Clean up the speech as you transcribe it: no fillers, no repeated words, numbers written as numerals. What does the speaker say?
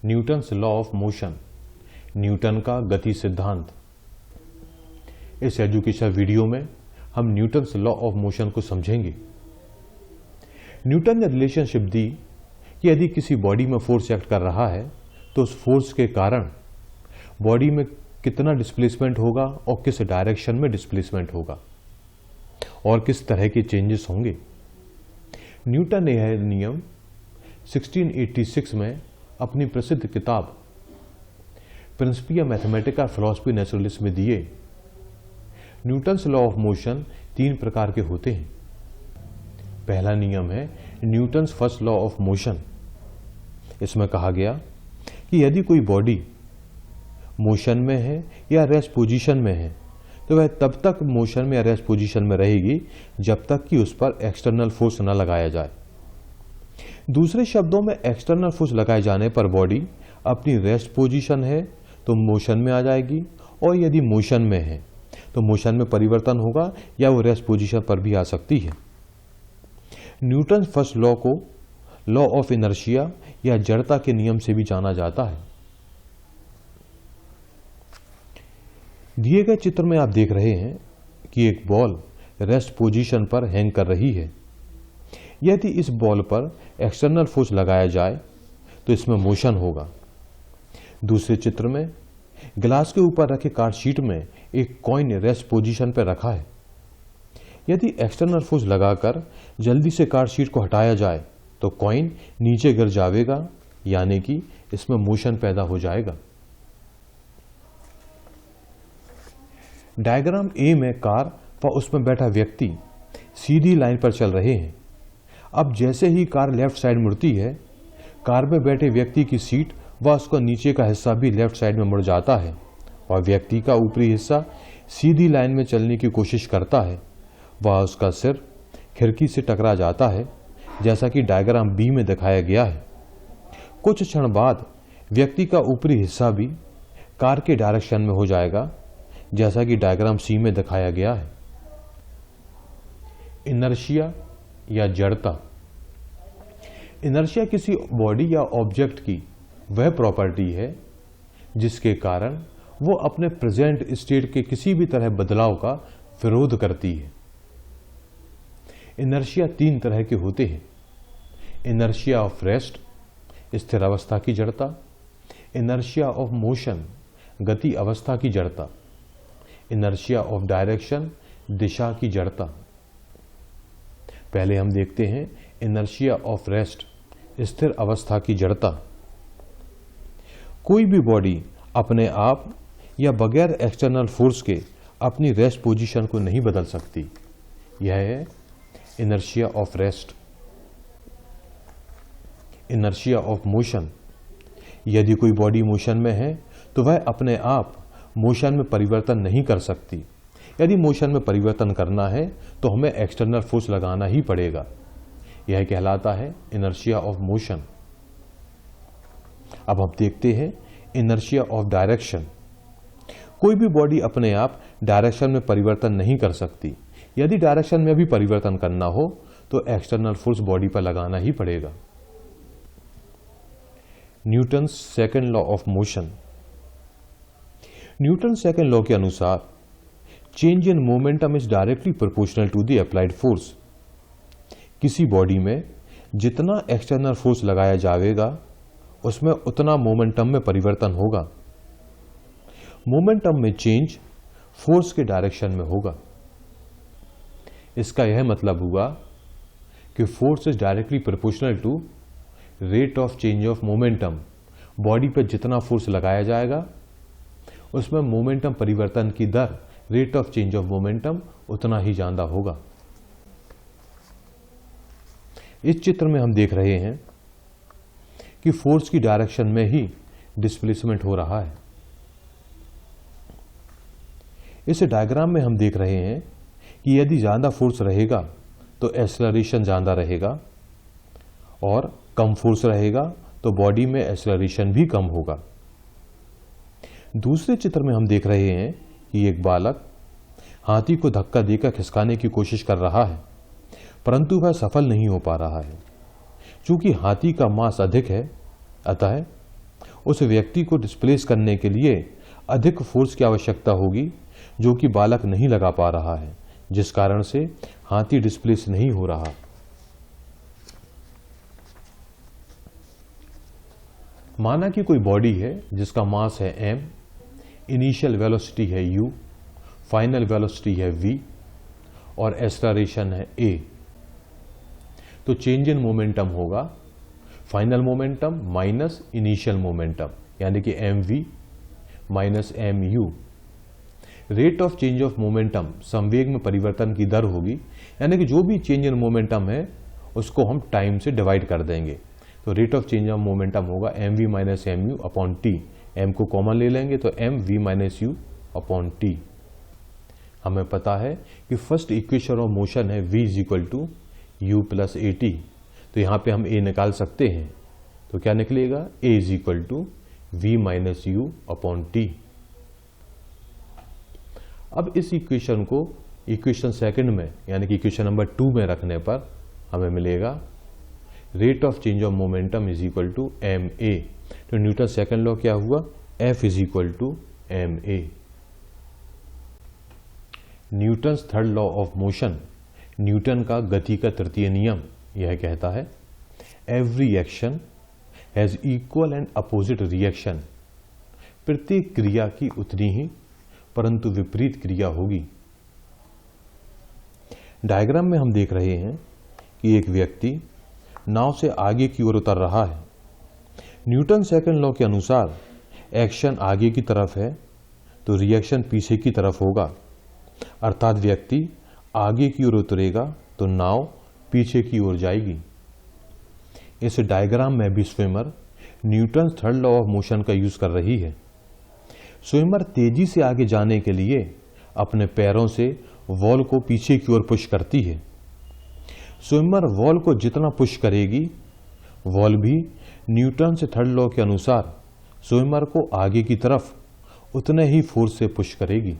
Newton's law of motion, Newton का गति सिद्धांत। इस एजुकेशन वीडियो में हम न्यूटन्स लॉ ऑफ मोशन को समझेंगे। न्यूटन ने रिलेशनशिप दी कि यदि किसी बॉडी में फोर्स एक्ट कर रहा है तो उस फोर्स के कारण बॉडी में कितना डिस्प्लेसमेंट होगा और किस डायरेक्शन में डिस्प्लेसमेंट होगा और किस तरह के चेंजेस होंगे। न्यूटन ने यह नियम 1686 में अपनी प्रसिद्ध किताब प्रिंसिपिया मैथमेटिका फिलॉसफी नेचुरलिस में दिए। न्यूटन्स लॉ ऑफ मोशन तीन प्रकार के होते हैं। पहला नियम है Newton's first law of motion. इसमें कहा गया कि यदि कोई बॉडी मोशन में है या रेस्ट पोजीशन में है तो वह तब तक मोशन में या रेस्ट पोजीशन में रहेगी जब तक कि उस पर एक्सटर्नल फोर्स न लगाया जाए। दूसरे शब्दों में एक्सटर्नल फोर्स लगाए जाने पर बॉडी अपनी रेस्ट पोजीशन है तो मोशन में आ जाएगी, और यदि मोशन में है तो मोशन में परिवर्तन होगा या वो रेस्ट पोजीशन पर भी आ सकती है। न्यूटन फर्स्ट लॉ को लॉ ऑफ इनर्शिया या जड़ता के नियम से भी जाना जाता है। दिए गए चित्र में आप देख रहे हैं कि एक बॉल रेस्ट पोजीशन पर हैंग कर रही है। यदि इस बॉल पर एक्सटर्नल फोर्स लगाया जाए तो इसमें मोशन होगा। दूसरे चित्र में गिलास के ऊपर रखे कार्ड शीट में एक कॉइन रेस्ट पोजीशन पर रखा है। यदि एक्सटर्नल फोर्स लगाकर जल्दी से कार्ड शीट को हटाया जाए तो कॉइन नीचे गिर जाएगा, यानी कि इसमें मोशन पैदा हो जाएगा। डायग्राम ए में कार व उसमें बैठा व्यक्ति सीधी लाइन पर चल रहे हैं। अब जैसे ही कार लेफ्ट साइड मुड़ती है, कार में बैठे व्यक्ति की सीट व उसका नीचे का हिस्सा भी लेफ्ट साइड में मुड़ जाता है और व्यक्ति का ऊपरी हिस्सा सीधी लाइन में चलने की कोशिश करता है। वह उसका सिर खिड़की से टकरा जाता है, जैसा कि डायग्राम बी में दिखाया गया है। कुछ क्षण बाद व्यक्ति का ऊपरी हिस्सा भी कार के डायरेक्शन में हो जाएगा, जैसा कि डायग्राम सी में दिखाया गया है। इनर्शिया या जड़ता। इनर्शिया किसी बॉडी या ऑब्जेक्ट की वह प्रॉपर्टी है जिसके कारण वो अपने प्रेजेंट स्टेट के किसी भी तरह बदलाव का विरोध करती है। इनर्शिया तीन तरह के होते हैं। इनर्शिया ऑफ रेस्ट, स्थिर अवस्था की जड़ता। इनर्शिया ऑफ मोशन, गति अवस्था की जड़ता। इनर्शिया ऑफ डायरेक्शन, दिशा की जड़ता। पहले हम देखते हैं इनर्शिया ऑफ रेस्ट, स्थिर अवस्था की जड़ता। कोई भी बॉडी अपने आप या बगैर एक्सटर्नल फोर्स के अपनी रेस्ट पोजीशन को नहीं बदल सकती। यह है inertia of rest. Inertia of motion. यदि कोई बॉडी मोशन में है तो वह अपने आप मोशन में परिवर्तन नहीं कर सकती। यदि मोशन में परिवर्तन करना है तो हमें एक्सटर्नल फोर्स लगाना ही पड़ेगा। यह कहलाता है इनर्शिया ऑफ मोशन। अब हम देखते हैं इनर्शिया ऑफ डायरेक्शन। कोई भी बॉडी अपने आप डायरेक्शन में परिवर्तन नहीं कर सकती। यदि डायरेक्शन में भी परिवर्तन करना हो तो एक्सटर्नल फोर्स बॉडी पर लगाना ही पड़ेगा। Newton's second law of motion. Newton second law के अनुसार change in momentum is directly proportional to the applied force. किसी बॉडी में जितना एक्सटर्नल फोर्स लगाया जाएगा उसमें उतना मोमेंटम में परिवर्तन होगा। मोमेंटम में चेंज फोर्स के डायरेक्शन में होगा। इसका यह मतलब हुआ कि force is directly proportional to rate of change of momentum. Body पर जितना फोर्स लगाया जाएगा उसमें मोमेंटम परिवर्तन की दर, rate of change of momentum, उतना ही ज्यादा होगा। इस चित्र में हम देख रहे हैं कि फोर्स की डायरेक्शन में ही डिस्प्लेसमेंट हो रहा है। इस डायग्राम में हम देख रहे हैं कि यदि ज्यादा फोर्स रहेगा तो एक्सेलरेशन ज्यादा रहेगा और कम फोर्स रहेगा तो बॉडी में एक्सेलरेशन भी कम होगा। दूसरे चित्र में हम देख रहे हैं कि एक बालक हाथी को धक्का देकर खिसकाने की कोशिश कर रहा है, परंतु वह सफल नहीं हो पा रहा है। चूंकि हाथी का मांस अधिक है, अतः उस व्यक्ति को डिस्प्लेस करने के लिए अधिक फोर्स की आवश्यकता होगी जो कि बालक नहीं लगा पा रहा है, जिस कारण से हाथी डिस्प्लेस नहीं हो रहा। माना कि कोई बॉडी है जिसका मास है m, इनिशियल वेलोसिटी है u, फाइनल वेलोसिटी है v और एक्सेलरेशन है a। तो चेंज इन मोमेंटम होगा final momentum minus initial momentum, यानी कि mv minus mu। Rate of change of momentum संवेग में परिवर्तन की दर होगी, यानी कि जो भी चेंज इन मोमेंटम है उसको हम टाइम से डिवाइड कर देंगे। तो rate of change of momentum होगा mv minus mu upon t। m को कॉमन ले लेंगे तो mv minus u upon t। हमें पता है कि फर्स्ट इक्वेशन ऑफ मोशन है v is equal to u plus a t. तो यहाँ पे हम a निकाल सकते हैं, तो क्या निकलेगा a is equal to v minus u upon t. अब इस इक्वेशन को इक्वेशन सेकंड में यानी कि इक्वेशन नंबर 2 में रखने पर हमें मिलेगा rate of change of momentum is equal to m a. तो न्यूटन सेकंड लॉ क्या हुआ, F is equal to m a. Newton's third law of motion, Newton का गति का तृतीय नियम, यह कहता है every action has equal and opposite reaction. प्रत्येक क्रिया की उतनी ही परंतु विपरीत क्रिया होगी। डायग्राम में हम देख रहे हैं कि एक व्यक्ति नाव से आगे की ओर उतर रहा है। न्यूटन सेकंड लॉ के अनुसार एक्शन आगे की तरफ है तो रिएक्शन पीछे की तरफ होगा, अर्थात व्यक्ति आगे की ओर उतरेगा तो नाव पीछे की ओर जाएगी। इस डायग्राम में भी swimmer Newton third law of motion का यूज कर रही है। स्विमर तेजी से आगे जाने के लिए अपने पैरों से वॉल को पीछे की ओर पुश करती है। स्विमर वॉल को जितना पुश करेगी, वॉल भी न्यूटन से थर्ड लॉ के अनुसार स्विमर को आगे की तरफ उतने ही फोर्स से पुश करेगी।